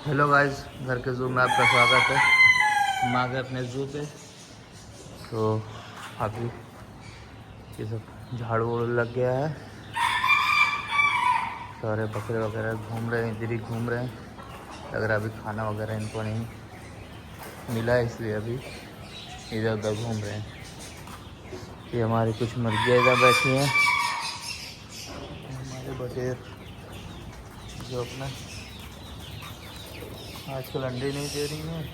Hello guys, घर के जू में आपका स्वागत है। हम आ गए अपने जू पे। तो अभी ये सब झाड़ू वाड़ू लग गया है। सारे बकरे वगैरह घूम रहे हैं, इधर ही घूम रहे हैं। लग रहा है अभी खाना वगैरह इनको नहीं मिला है, इसलिए अभी इधर उधर घूम रहे हैं। ये हमारी कुछ मुर्गियाँ इधर बैठी हैं। हमारे बटेर जो अपना आजकल अंडे नहीं दे रही हैं।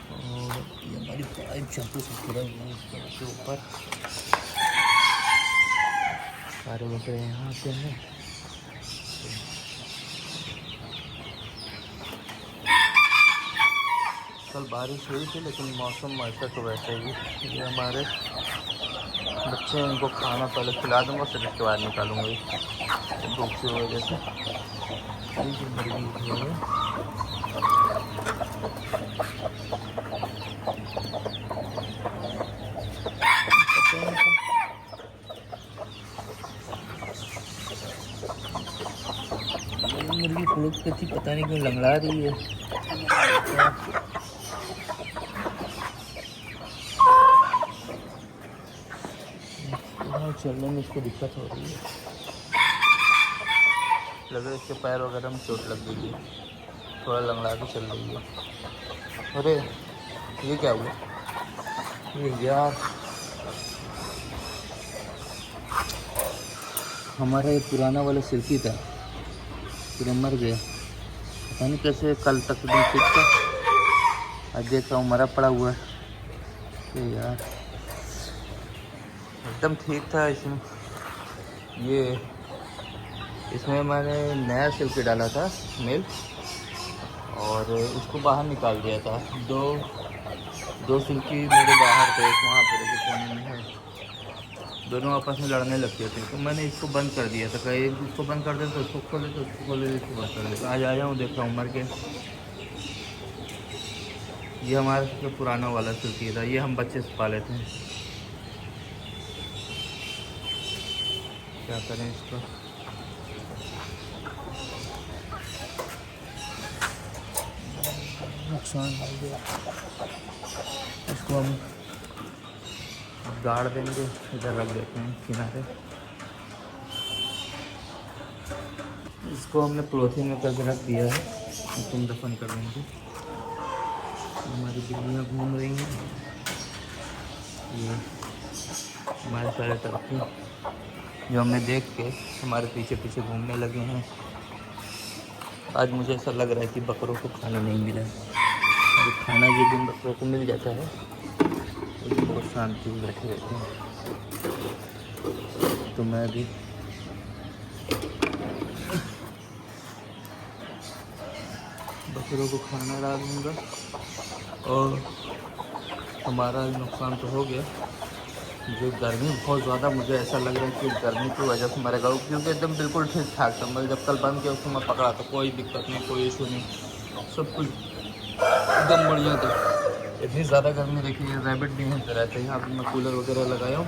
और ये हमारी पाइप चाकू से गिरा हुआ है इसके ऊपर। सारे बकरे यहाँ पे हैं। कल बारिश हुई थी लेकिन मौसम ऐसा तो वैसा ही। ये हमारे बच्चे हैं, इनको खाना पहले खिला दूँगा, फिर इसके बाद निकालूँगा धूप की वजह से। मुर्गी फुड़क के थी, पता नहीं क्यों लंगड़ा रही है। चलने में इसको दिक्कत हो रही है। लग रहा है इसके पैर वगैरह में चोट लग गई है, थोड़ा लंगड़ा के चल रही है। अरे ये क्या हुआ? ये यार हमारा ये पुराना वाला सिल्की था, फिर मर गया। पता नहीं कैसे, कल तक दिन ठीक था, आज देख रहा हूँ मरा पड़ा हुआ है। ये यार एकदम ठीक था। इसमें मैंने नया सिल्की डाला था मेल, और उसको बाहर निकाल दिया था। दो सिल्की मेरे बाहर थे, वहाँ पर कोने में है। दोनों आपस में लड़ने लगते थे, तो मैंने इसको बंद कर दिया था। कहीं इसको बंद कर देते तो उसको खोले, तो उसको खोले, इसको बंद कर देता। आज आया हूँ, देख रहा हूँ मर के। ये हमारा सबसे पुराना वाला सिल्की था, ये हम बच्चे से पाले थे। क्या करें इसका? नुकसान हो गया। इसको हम गाड़ देंगे, इधर रख देते हैं किनारे। इसको हमने पॉलीथीन में करके रख दिया है, इसको दफन कर देंगे। हमारी बिल्लियाँ घूम रही हैं। ये हमारे सारे टर्की जो हमें देख के हमारे पीछे पीछे घूमने लगे हैं। आज मुझे ऐसा लग रहा है कि बकरों को खाना नहीं मिला है। अभी खाना जिस दिन बकरों को मिल जाता है उस दिन बहुत शांति में बैठे रहते हैं। तो मैं भी बकरों को खाना डाल दूँगा। और हमारा नुकसान तो हो गया। जो गर्मी बहुत ज़्यादा, मुझे ऐसा लग रहा है कि गर्मी की वजह से मरेगा, क्योंकि एकदम बिल्कुल ठीक ठाक था। मैं जब कल बंद किया उसको मैं पकड़ा था, कोई दिक्कत नहीं, कोई इशू नहीं, सब कुछ एकदम बढ़िया था। इतनी ज़्यादा गर्मी देखिए, रैबिट भी यहीं पर रहते हैं। यहाँ पर मैं कूलर वगैरह लगाया हूँ,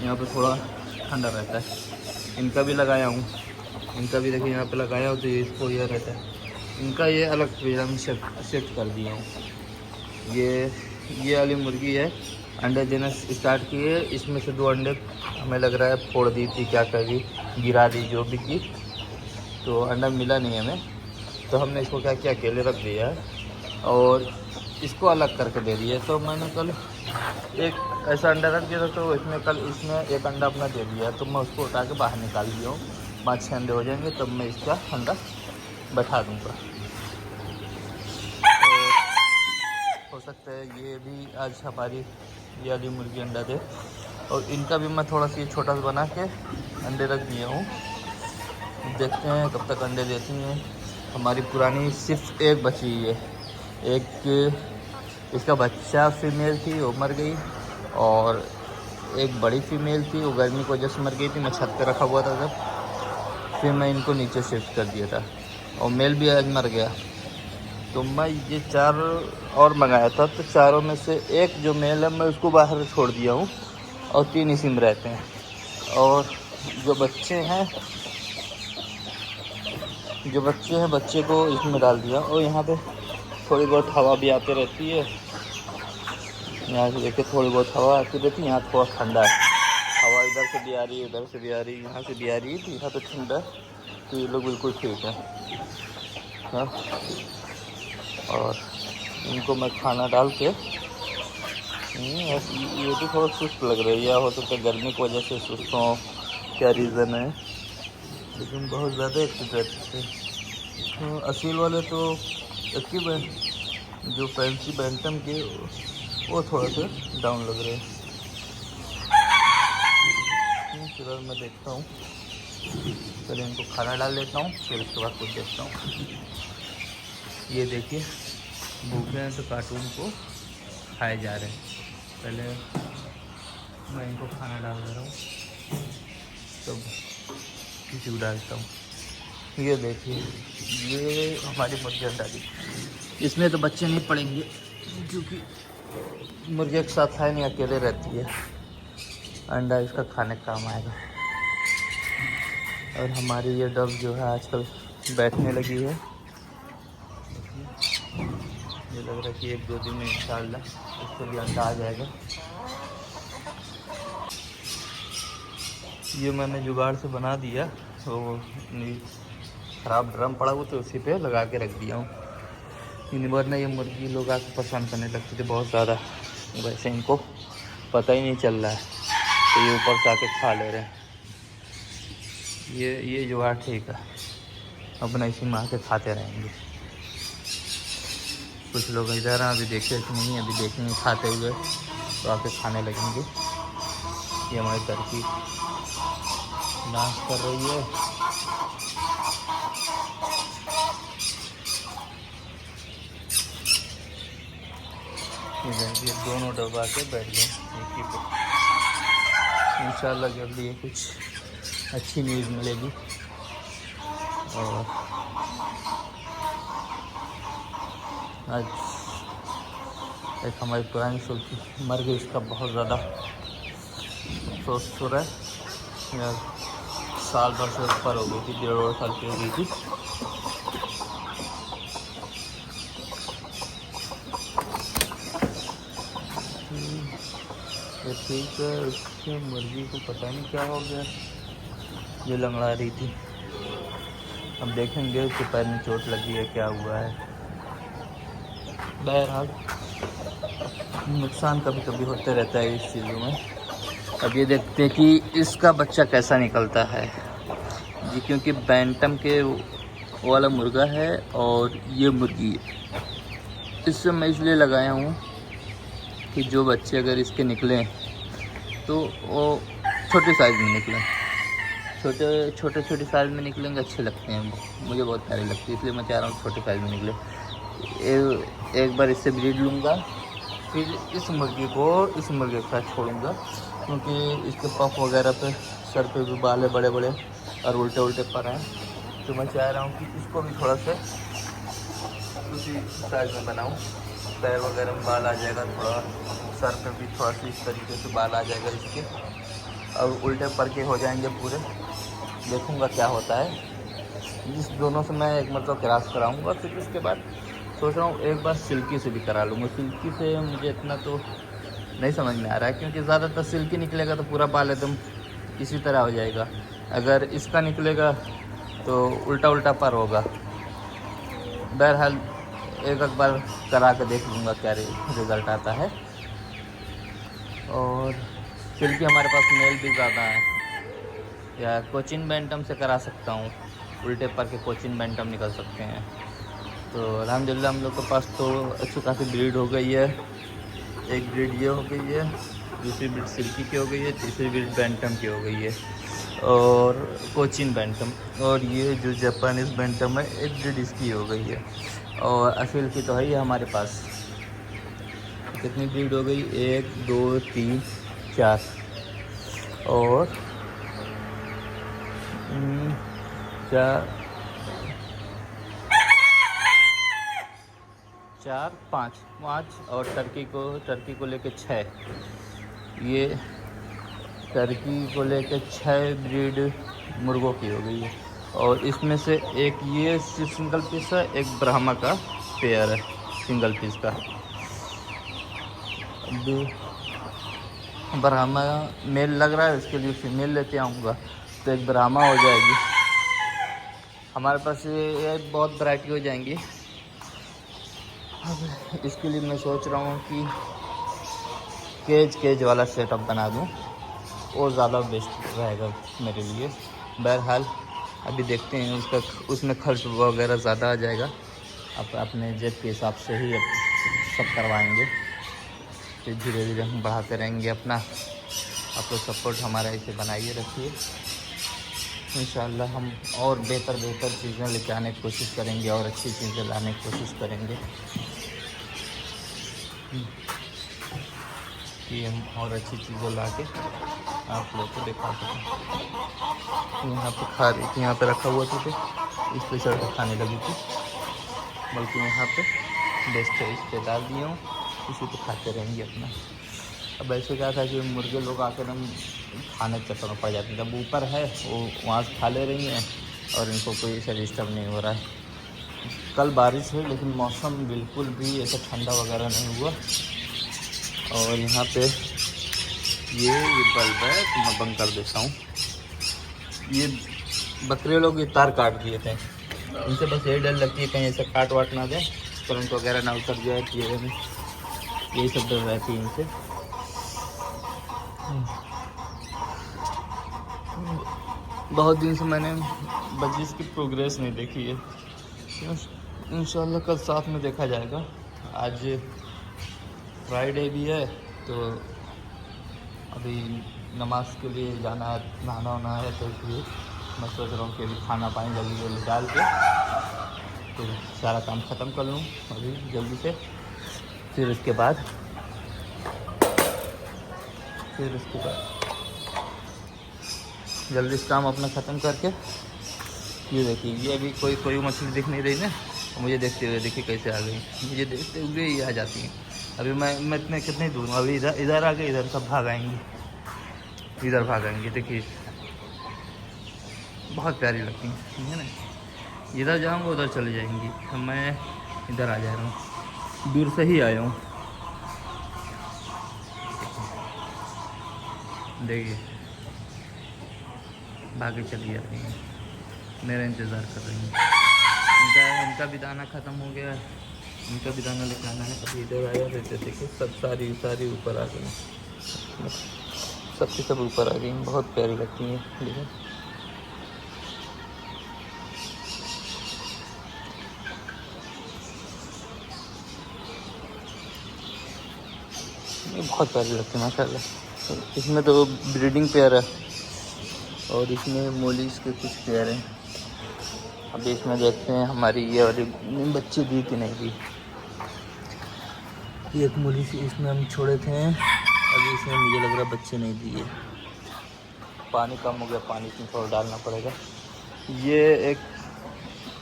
यहाँ पर थोड़ा ठंडा रहता है। इनका भी लगाया हूँ, इनका भी देखिए यहाँ पर लगाया हो तो इसको यह रहता है। इनका ये अलग पिंजरा में शिफ्ट कर दिया हूँ। ये वाली मुर्गी है, अंडे देना स्टार्ट किए। इसमें से 2 अंडे हमें लग रहा है फोड़ दी थी, क्या करी, गिरा दी, जो भी की, तो अंडा मिला नहीं हमें। तो हमने इसको क्या किया, अकेले रख दिया है और इसको अलग करके दे दिया। तो मैंने कल एक ऐसा अंडा रख दिया था, तो इसमें एक अंडा अपना दे दिया। तो मैं उसको उठा के बाहर निकाल दिया हूँ। 5-6 अंडे हो जाएंगे तब मैं इसका अंडा बैठा दूँगा। हो सकता है ये भी आज हमारी ये वाली मुर्गी अंडा दे। और इनका भी मैं थोड़ा सा छोटा सा बना के अंडे रख दिया हूँ। देखते हैं कब तक अंडे देती हैं। हमारी पुरानी सिर्फ एक बची है। एक इसका बच्चा फीमेल थी, वो मर गई, और एक बड़ी फीमेल थी, वो गर्मी की वजह से मर गई थी। मैं छत पे रखा हुआ था तब, फिर मैं इनको नीचे शिफ्ट कर दिया था, और मेल भी आज मर गया। तो मैं ये 4 और मंगाया था, तो चारों में से एक जो मेल है मैं उसको बाहर छोड़ दिया हूँ, और 3 इसी में रहते हैं। और जो बच्चे हैं जो बच्चे हैं बच्चे को इसमें डाल दिया और यहाँ पे थोड़ी बहुत हवा भी आती रहती है। यहाँ से देखिए थोड़ी बहुत हवा आती रहती है। यहाँ थोड़ा ठंडा है, हवा इधर से भी आ रही है, इधर से भी आ रही है, यहाँ से भी आ रही है, तो यहाँ पे ठंडा है। तो ये लोग बिल्कुल ठीक है। हाँ, और इनको मैं खाना डाल के ये भी थोड़ा सुस्त लग रही है, या हो सकता है गर्मी की वजह से सुस्त हो, क्या रीज़न है, लेकिन बहुत ज़्यादा एक्टिव रहते थे। तो असील वाले तो एक्टिव है, जो फैंसी बैंटम के वो थोड़ा सा डाउन लग रहे हैं। फिलहाल मैं देखता हूँ, पहले इनको खाना डाल लेता हूँ, फिर उसके बाद कुछ देखता हूँ। ये देखिए भूखे हैं तो कार्टून को खाए जा रहे हैं। पहले मैं इनको खाना डाल दे रहा हूँ, तब किसी को डालता हूँ। ये देखिए ये हमारी मुर्गी अंडा दी, इसमें तो बच्चे नहीं पड़ेंगे क्योंकि मुर्गे के साथ है नहीं, अकेले रहती है। अंडा इसका खाने का काम आएगा। और हमारी ये डब जो है आजकल बैठने लगी है। ये लग रहा है कि 1-2 दिन में इंशाल्लाह इसको भी अंडा आ जाएगा। ये मैंने जुगाड़ से बना दिया, तो ख़राब ड्रम पड़ा हुआ तो उसी पे लगा के रख दिया हूँ। वरना ये मुर्गी लोग आके पसंद करने लगते थे बहुत ज़्यादा, वैसे इनको पता ही नहीं चल रहा है तो ये ऊपर से आके खा ले रहे हैं। ये जुगाड़ ठीक है, अपना इसी में आके खाते रहेंगे। कुछ लोग इधर अभी देखे कि नहीं, अभी देखेंगे खाते हुए तो आके खाने लगेंगे। ये हमारी टर्की डांस कर रही है। ये दोनों दबा के बैठ गए एक ही पे। इंशाल्लाह जल्दी ये कुछ अच्छी न्यूज़ मिलेगी। और आज एक हमारी पुरानी सुल्फी मर गई, इसका बहुत ज़्यादा अफसोस हो रहा है। यार साल भर से ऊपर हो गई थी, 1.5 साल की हो गई थी। ये ठीक है, उसके मुर्गी को पता नहीं क्या हो गया, ये लंगड़ा रही थी। अब देखेंगे उसके पैर में चोट लगी है, क्या हुआ है। बहरहाल नुकसान कभी कभी होते रहता है इस चीज़ों में। अब ये देखते हैं कि इसका बच्चा कैसा निकलता है जी, क्योंकि बैंटम के वाला मुर्गा है और ये मुर्गी है। इससे मैं इसलिए लगाया हूँ कि जो बच्चे अगर इसके निकलें तो वो छोटे साइज़ में निकलें, छोटे साइज़ में निकलेंगे, अच्छे लगते हैं, मुझे बहुत प्यारे लगती है, इसलिए मैं चाह रहा हूँ छोटे साइज़ में निकले। एक बार इससे ब्रीड लूँगा, फिर इस मुर्गी को इस मुर्गे के साथ छोड़ूंगा, क्योंकि इसके पफ वगैरह पे सर पे भी बाल है बड़े बड़े और उल्टे पर हैं। तो मैं चाह रहा हूँ कि इसको भी थोड़ा सा उसी साइज़ में बनाऊँ। पैर वगैरह में बाल आ जाएगा, थोड़ा सर पे भी थोड़ा सा इस तरीके से बाल आ जाएगा इसके, और उल्टे पर के हो जाएंगे पूरे। देखूँगा क्या होता है। इस दोनों से मैं एक मतलब क्रॉस कराऊँगा, फिर उसके बाद सोच रहा हूँ एक बार सिल्की से भी करा लूँगा। सिल्की से मुझे इतना तो नहीं समझ में आ रहा है, क्योंकि ज़्यादातर सिल्की निकलेगा तो पूरा बाल एकदम इसी तरह हो जाएगा, अगर इसका निकलेगा तो उल्टा पर होगा। बहरहाल एक बार करा के देख लूँगा क्या रिज़ल्ट आता है। और सिल्की हमारे पास मेल भी ज़्यादा है, या कोचिन बैंटम से करा सकता हूँ, उल्टे पर के कोचिन बैंटम निकल सकते हैं। तो अल्हम्दुलिल्लाह हम लोग के पास तो अच्छी खासी ब्रीड हो गई है। एक ब्रीड ये हो गई है, दूसरी ब्रीड सिल्की की हो गई है, तीसरी ब्रीड बैंटम की हो गई है और कोचिन बैंटम, और ये जो जापानीज़ बैंटम है एक ब्रीड इसकी हो गई है, और असील की तो है ही हमारे पास। कितनी ब्रीड हो गई, 1 2 3 4 और 4 5 और टर्की को लेके 6। ये टर्की को लेके 6 ब्रीड मुर्गों की हो गई है। और इसमें से एक ये सिंगल पीस है, एक ब्राह्मा का पेयर है सिंगल पीस का। अभी ब्राह्मा मेल लग रहा है, इसके लिए फीमेल लेते आऊँगा तो एक ब्राह्मा हो जाएगी। हमारे पास ये बहुत वैरायटी हो जाएंगी। अब इसके लिए मैं सोच रहा हूँ कि केज वाला सेटअप बना दूँ, वो ज़्यादा बेस्ट रहेगा मेरे लिए। बहरहाल अभी देखते हैं, उसमें खर्च वगैरह ज़्यादा आ जाएगा। अपने जेब के हिसाब से ही अब सब करवाएंगे, फिर धीरे धीरे हम बढ़ाते रहेंगे अपना। आप लोग सपोर्ट हमारा इसे बनाइए रखिए। इंशाल्लाह हम और बेहतर चीज़ें लेके आने की कोशिश करेंगे और अच्छी चीज़ें लाने की कोशिश करेंगे कि हम और अच्छी चीज़ें ला के आप लोग को दिखा सकें। यहाँ पे खा रही थी, यहाँ पे रखा हुआ था तो इस पे चढ़ कर खाने लगी थी, बल्कि यहाँ पे बेस्ट है, इस पे डाल दिया हूँ, इसी पे खाते रहेंगे अपना। अब ऐसे क्या था कि मुर्गे लोग आकर हम खाने के चक्कर में पड़ जाते हैं। जब ऊपर है वो वहाँ से खा ले रही हैं और इनको कोई ऐसा डिस्टर्ब नहीं हो रहा है। कल बारिश है लेकिन मौसम बिल्कुल भी ऐसा ठंडा वगैरह नहीं हुआ। और यहाँ पे ये बल्ब है तो मैं बंद कर देता हूँ। ये बकरे लोग ये तार काट दिए थे, इनसे बस यही डर लगती है कहीं ऐसे काट वाट ना दे, करंट वगैरह ना उतर जाए, यही सब डर रहती है इनसे। बहुत दिन से मैंने बजिश की प्रोग्रेस नहीं देखी है। इंशाल्लाह कल साथ में देखा जाएगा। आज फ्राइडे भी है तो अभी नमाज के लिए जाना है, नहाना होना है, तो इसलिए मैं सोच रहा हूँ कि अभी खाना पानी जल्दी डाल के तो सारा काम ख़त्म कर लूँ अभी जल्दी से। फिर उसके बाद जल्दी से काम अपना ख़त्म करके, ये देखिए ये अभी कोई मछली दिख नहीं रही ना, मुझे देखते हुए देखिए कैसे आ गई, मुझे देखते हुए ये आ जाती हैं। अभी मैं इतने कितने दूर हूँ, अभी इधर आ गए, इधर सब भागाएंगी, इधर भागाएंगे। देखिए बहुत प्यारी लगती हैं, है ना। इधर जाऊँगा उधर चले जाएंगी, मैं इधर आ जा रहा हूँ, दूर से ही आया हूँ। देखिए भागे चली जाती हैं, मेरा इंतज़ार कर रही हैं। इनका भी दाना ख़त्म हो गया, इनका भी दाना लिखाना है। अभी इधर आया रहते देखिए सब सारी ऊपर आ गई, सबकी सब ऊपर आ गई, बहुत प्यारी लगती हैं। देखिए ये बहुत प्यारी लगती है माशाल्लाह। इसमें तो ब्रीडिंग पेयर है और इसमें मोलिस के कुछ पेयर हैं। अभी इसमें देखते हैं हमारी ये वाली बच्चे दी कि नहीं दी। एक मोलिस इसमें हम छोड़े थे, अभी इसमें मुझे लग रहा बच्चे नहीं दिए, पानी कम हो गया, पानी इसमें थोड़ा डालना पड़ेगा। ये एक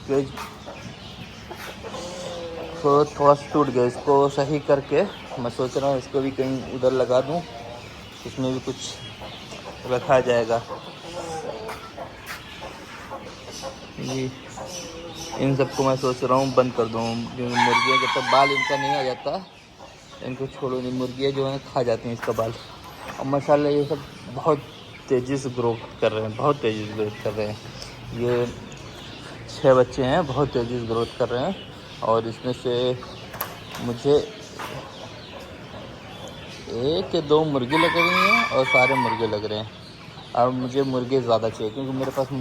केज तो थोड़ा सा टूट गया, इसको सही करके मैं सोच रहा हूँ इसको भी कहीं उधर लगा दूँ, इसमें भी कुछ रखा जाएगा। ये इन सबको मैं सोच रहा हूँ बंद कर दूँ, मुर्गियाँ जब तक बाल इनका नहीं आ जाता इनको छोड़ो नहीं, मुर्गियाँ जो हैं खा जाती हैं इसका बाल। और माशाल्लाह ये सब बहुत तेज़ी से ग्रोथ कर रहे हैं, बहुत तेज़ी से ग्रोथ कर रहे हैं। ये 6 बच्चे हैं, बहुत तेज़ी से ग्रोथ कर रहे हैं। और इसमें से मुझे 1 या 2 मुर्गी लग रही हैं और सारे मुर्गे लग रहे हैं। अब मुझे मुर्गे ज़्यादा चाहिए क्योंकि मेरे पास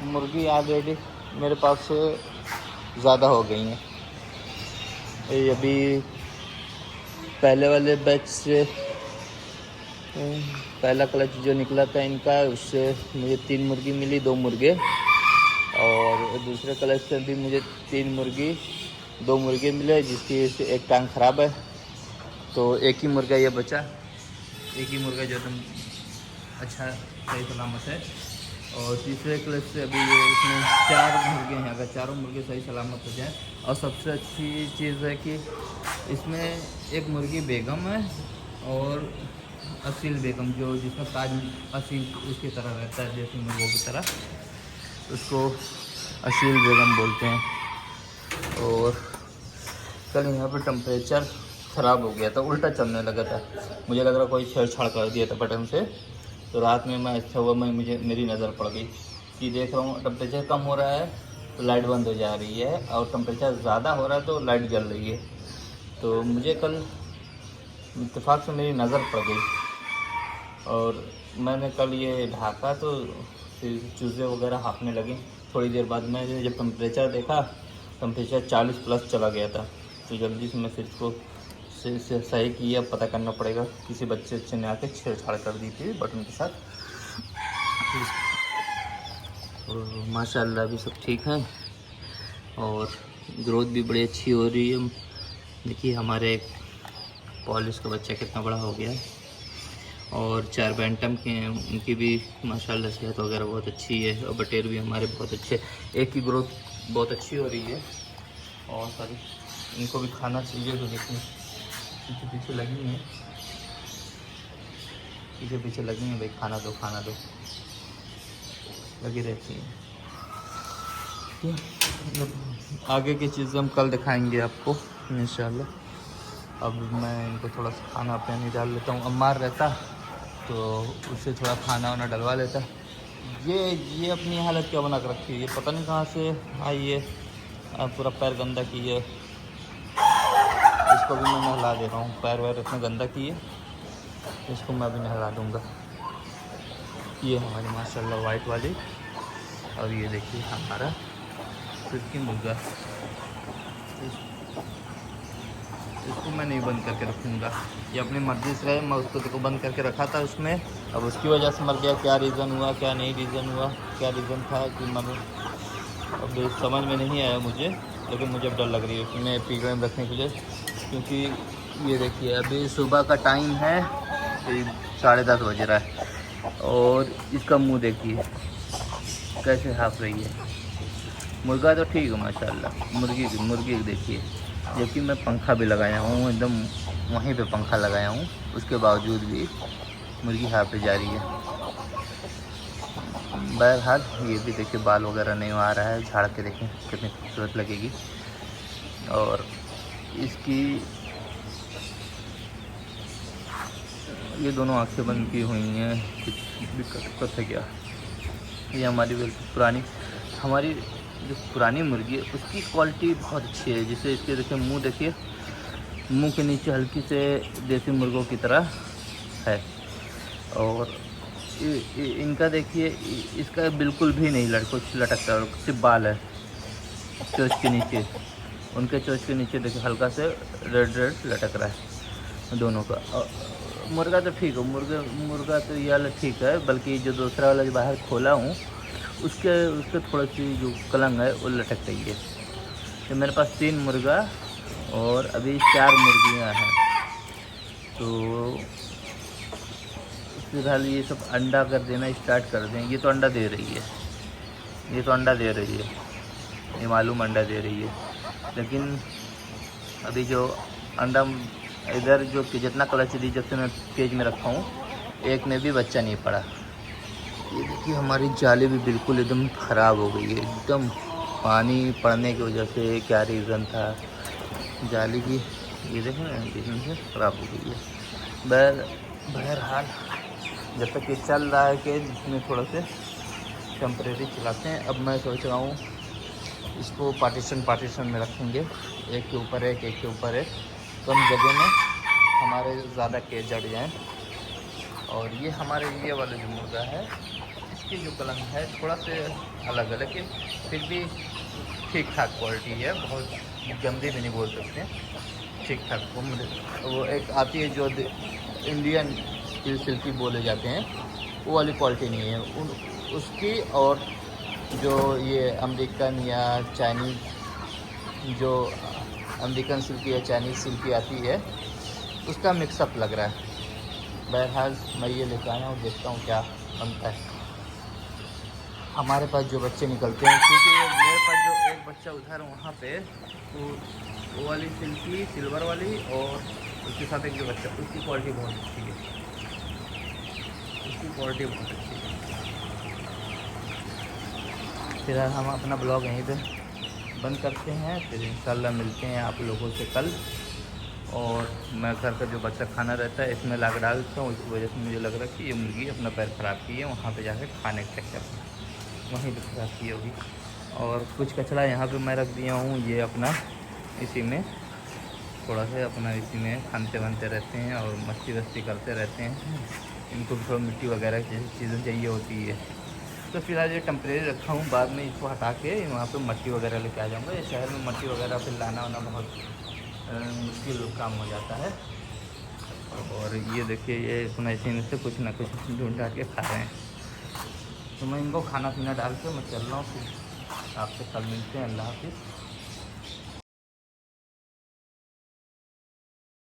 मुर्गी ऑलरेडी मेरे पास ज़्यादा हो गई हैं। ये अभी पहले वाले बैच से पहला क्लच जो निकला था इनका, उससे मुझे 3 मुर्गी मिली, 2 मुर्गे। और दूसरे क्लच से भी मुझे 3 मुर्गी 2 मुर्गे मिले, जिसकी से एक टांग ख़राब है, तो एक ही मुर्गा ये बचा, एक ही मुर्गा जो एकदम अच्छा सही सलामत है। और तीसरे क्लच से अभी ये इसमें 4 मुर्गे हैं, अगर चारों मुर्गे सही सलामत हो जाए। और सबसे अच्छी चीज़ है कि इसमें एक मुर्गी बेगम है और असील बेगम, जो जिसका ताज असील उसकी तरह रहता है, जैसे मुर्गों की तरह, उसको असील बेगम बोलते हैं। और कल यहाँ पर टेम्परेचर ख़राब हो गया था, उल्टा चलने लगा था, मुझे लग रहा कोई छेड़छाड़ कर दिया था बटन से। तो रात में मैं अच्छा हुआ, मुझे मेरी नज़र पड़ गई कि देख रहा हूँ टेम्परेचर कम हो रहा है तो लाइट बंद हो जा रही है, और टेम्परेचर ज़्यादा हो रहा है तो लाइट जल रही है। तो मुझे कल इत्तेफाक से मेरी नज़र पड़ गई, और मैंने कल ये ढाका तो फिर चूज़े वगैरह हाँकने लगे। थोड़ी देर बाद मैं जब टेम्परेचर देखा, टेम्परेचर 40 प्लस चला गया था। तो जल्दी से मैं फिर इसको सही किया, पता करना पड़ेगा, किसी बच्चे ने आके छेड़छाड़ कर दी थी बटन के साथ। तो माशाल्लाह अभी सब ठीक है, और ग्रोथ भी बड़ी अच्छी हो रही है। देखिए हमारे पॉलिश का बच्चा कितना बड़ा हो गया है, और 4 बैंटम के हैं, उनकी भी माशाल्लाह सेहत वगैरह बहुत अच्छी है, और बटेर भी हमारे बहुत अच्छे, एक की ग्रोथ बहुत अच्छी हो रही है। और सारी इनको भी खाना चाहिए, तो देखिए पीछे पीछे लगी हैं, पीछे पीछे लगी हैं, भाई खाना दो खाना दो, लगी रहती हैं। तो आगे की चीज़ें हम कल दिखाएंगे आपको इंशाल्लाह। अब मैं इनको थोड़ा सा खाना पानी डाल लेता हूँ, अम्मार रहता तो उसे थोड़ा खाना वाना डलवा लेता। ये अपनी हालत क्या बना कर रखी है, ये पता नहीं कहाँ से आई है, पूरा पैर गंदा की है। इसको भी मैं नहला दे रहा हूँ, पैर वैर इतना गंदा की है, इसको मैं भी नहला दूँगा। ये हमारी माशाल्लाह वाइट वाली, और ये देखिए हमारा फिरकी मुर्गा, इसको मैं नहीं बंद करके रखूँगा, ये अपनी मर्ज़ी से रहे। मैं उसको देखो बंद करके रखा था उसमें, अब उसकी वजह से मर गया। क्या रीज़न हुआ, क्या नहीं रीज़न हुआ, क्या रीज़न था कि मैंने अब समझ में नहीं आया मुझे, लेकिन मुझे अब डर लग रही है उसमें पिंजरे में रखने के लिए, क्योंकि ये देखिए अभी सुबह का टाइम है, 10:30 बज रहा है, और इसका मुँह देखिए कैसे हाँफ रही है। मुर्गा तो ठीक है माशाल्लाह, मुर्गी देखिए, जबकि मैं पंखा भी लगाया हूँ, एकदम वहीं पे पंखा लगाया हूँ, उसके बावजूद भी मुर्गी हाँफे जा रही है। बहरहाल ये भी देखिए बाल वगैरह नहीं आ रहा है, झाड़ के देखें कितनी खूबसूरत लगेगी। और इसकी ये दोनों आंखें बंद की हुई हैं, कुछ दिक्कत है क्या। ये हमारी पुरानी, हमारी जो पुरानी मुर्गी है उसकी क्वालिटी बहुत अच्छी है। जैसे इसके देखिए मुंह देखिए, मुंह के नीचे हल्की से देसी मुर्गों की तरह है, और इनका देखिए इसका बिल्कुल भी नहीं कुछ लटकता है, सिर्फ बाल है चोंच के नीचे, उनके चोंच के नीचे देखिए हल्का से रेड लटक रहा है दोनों का। मुर्गा तो ठीक है, मुर्गा तो ये वाला ठीक है, बल्कि जो दूसरा वाला जो बाहर खोला हूँ उसके थोड़ी सी जो कलंग है वो लटक रही है। तो मेरे पास 3 मुर्गा और अभी 4 मुर्गियाँ हैं। तो फिलहाल ये सब अंडा कर देना स्टार्ट कर दें। ये तो अंडा दे रही है, ये मालूम अंडा दे रही है, लेकिन अभी जो अंडा इधर जो कि जितना क्लच दी जब से मैं केज में रखा हूँ, एक में भी बच्चा नहीं पड़ा। ये देखिए हमारी जाली भी बिल्कुल एकदम ख़राब हो गई है, एकदम पानी पड़ने की वजह से। क्या रीज़न था जाली की, ये देखें रीज़न से ख़राब हो गई है। बहरहाल जब तक ये चल रहा है कि इसमें थोड़ा से टेम्परेरी चलाते हैं। अब मैं सोच रहा हूँ इसको पार्टीशन में रखेंगे, एक के ऊपर एक, एक के ऊपर एक, कम जगह में हमारे ज़्यादा केज जड़ जाएँ। और ये हमारे ये वाला जो मुर्गा है इसकी जो कलंग है थोड़ा से अलग है, लेकिन फिर भी ठीक ठाक क्वालिटी है, बहुत गंदी भी नहीं बोल सकते, ठीक ठाक। वो एक आती है जो इंडियन सिल्की बोले जाते हैं, वो वाली क्वालिटी नहीं है उसकी। और जो ये अमेरिकन या चाइनीज़, जो अमेरिकन सिल्की या चाइनीज़ सिल्की आती है, उसका मिक्सअप लग रहा है। बहरहाल मैं ये लेकर आया हूँ, देखता हूँ क्या बनता है। हमारे पास जो बच्चे निकलते हैं, क्योंकि मेरे पास जो एक बच्चा उधर वहाँ पे, वो वाली सिल्की सिल्वर वाली, और उसके साथ एक जो बच्चा, उसकी क्वालिटी बहुत अच्छी है। इसकी क्वालिटी बहुत अच्छी है। फिलहाल हम अपना ब्लॉग यहीं पे बंद करते हैं, फिर इंशाल्लाह मिलते हैं आप लोगों से कल। और मैं घर का जो बच्चा खाना रहता है इसमें ला के डाल देता हूँ, इस वजह से मुझे लग रहा है कि ये मुर्गी अपना पैर ख़राब की है, वहाँ पे जाके खाने के चक्कर में वहीं पर ख़राब की होगी। और कुछ कचरा यहाँ पे मैं रख दिया हूँ, ये अपना इसी में थोड़ा सा अपना इसी में खानते बनते रहते हैं और मस्ती वस्ती करते रहते हैं। इनको भी थोड़ा मिट्टी वगैरह जैसी चीज़ें चाहिए होती है। तो फिलहाल ये टेम्परेरी रखा हूँ, बाद में इसको हटा के वहाँ पे मट्टी वगैरह लेके आ जाऊँगा। ये शहर में मट्टी वगैरह फिर लाना वाना बहुत मुश्किल काम हो जाता है। और ये देखिए ये इसमें ऐसे से कुछ ना कुछ ढूंढ डाल के खा रहे हैं। तो मैं इनको खाना पीना डाल के मैं चल रहा हूँ, फिर आपसे कल मिलते हैं। अल्लाह हाफिज़।